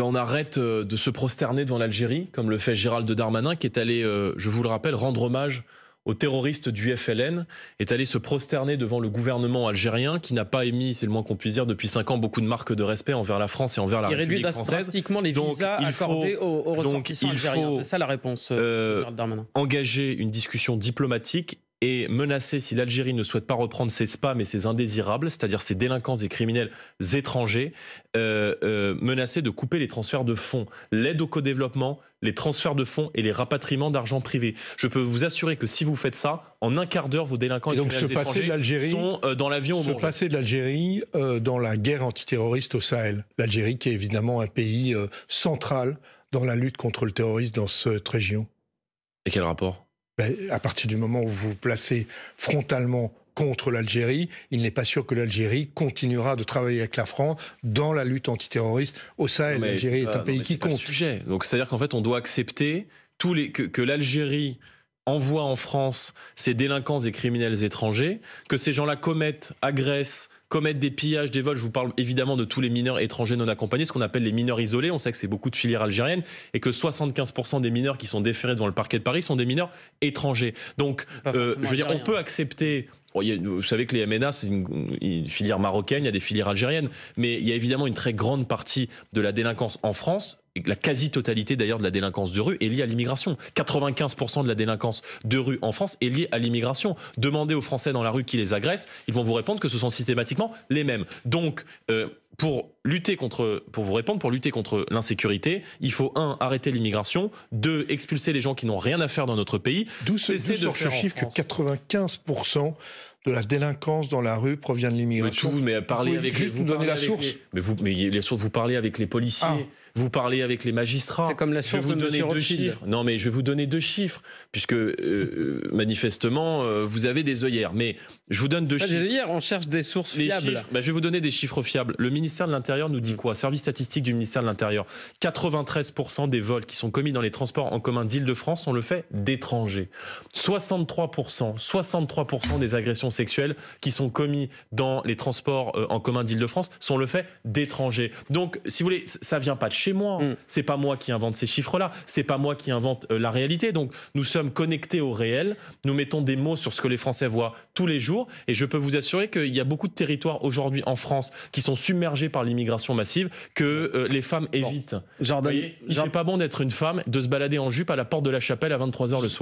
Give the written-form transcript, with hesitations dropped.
On arrête de se prosterner devant l'Algérie, comme le fait Gérald Darmanin, qui est allé, je vous le rappelle, rendre hommage aux terroristes du FLN, est allé se prosterner devant le gouvernement algérien, qui n'a pas émis, c'est le moins qu'on puisse dire, depuis 5 ans, beaucoup de marques de respect envers la France et envers la République française. Il réduit drastiquement les visas accordés aux ressortissants algériens. C'est ça la réponse de Gérald Darmanin. Engager une discussion diplomatique et menacer, si l'Algérie ne souhaite pas reprendre ses SPAM et ses indésirables, c'est-à-dire ses délinquants et criminels étrangers, menacer de couper les transferts de fonds, l'aide au co-développement, les transferts de fonds et les rapatriements d'argent privé. Je peux vous assurer que si vous faites ça, en un quart d'heure, vos délinquants et criminels étrangers sont dans l'avion au Bourget. Se passer de l'Algérie dans la guerre antiterroriste au Sahel. L'Algérie qui est évidemment un pays central dans la lutte contre le terrorisme dans cette région. Et quel rapport ? À partir du moment où vous vous placez frontalement contre l'Algérie, il n'est pas sûr que l'Algérie continuera de travailler avec la France dans la lutte antiterroriste au Sahel. L'Algérie est un pays qui compte. Sujet. Donc c'est-à-dire qu'en fait, on doit accepter que l'Algérie envoie en France ces délinquants et criminels étrangers, que ces gens-là commettent, agressent, commettent des pillages, des vols. Je vous parle évidemment de tous les mineurs étrangers non accompagnés, ce qu'on appelle les mineurs isolés. On sait que c'est beaucoup de filières algériennes et que 75% des mineurs qui sont déférés devant le parquet de Paris sont des mineurs étrangers. Donc, je veux dire, on peut accepter... Vous savez que les MNA, c'est une filière marocaine, il y a des filières algériennes, mais il y a évidemment une très grande partie de la délinquance en France, et la quasi-totalité d'ailleurs de la délinquance de rue est liée à l'immigration. 95% de la délinquance de rue en France est liée à l'immigration. Demandez aux Français dans la rue qui les agressent, ils vont vous répondre que ce sont systématiquement les mêmes. Donc, pour lutter contre l'insécurité, il faut 1. Arrêter l'immigration, 2. Expulser les gens qui n'ont rien à faire dans notre pays. D'où ce chiffre que 95% de la délinquance dans la rue provient de l'immigration. Mais parlez avec vous donner la source. Vous parlez avec les policiers, vous parlez avec les magistrats. C'est comme la source de M. Rothschild. Non, mais je vais vous donner 2 chiffres, puisque manifestement, vous avez des œillères. Mais je vous donne 2 chiffres. Des œillères, on cherche des sources fiables. Je vais vous donner des chiffres fiables. Le ministère de l'Intérieur nous dit quoi ? Service statistique du ministère de l'Intérieur. 93% des vols qui sont commis dans les transports en commun d'Île-de-France sont le fait d'étrangers. 63% des agressions sexuelles qui sont commis dans les transports en commun d'Île-de-France sont le fait d'étrangers. Donc, si vous voulez, ça vient pas de chez moi. C'est pas moi qui invente ces chiffres-là. C'est pas moi qui invente la réalité. Donc, nous sommes connectés au réel. Nous mettons des mots sur ce que les Français voient tous les jours. Et je peux vous assurer qu'il y a beaucoup de territoires aujourd'hui en France qui sont submergés par l'immigration massive que les femmes évitent. Il fait pas bon d'être une femme, de se balader en jupe à la porte de la chapelle à 23h le soir.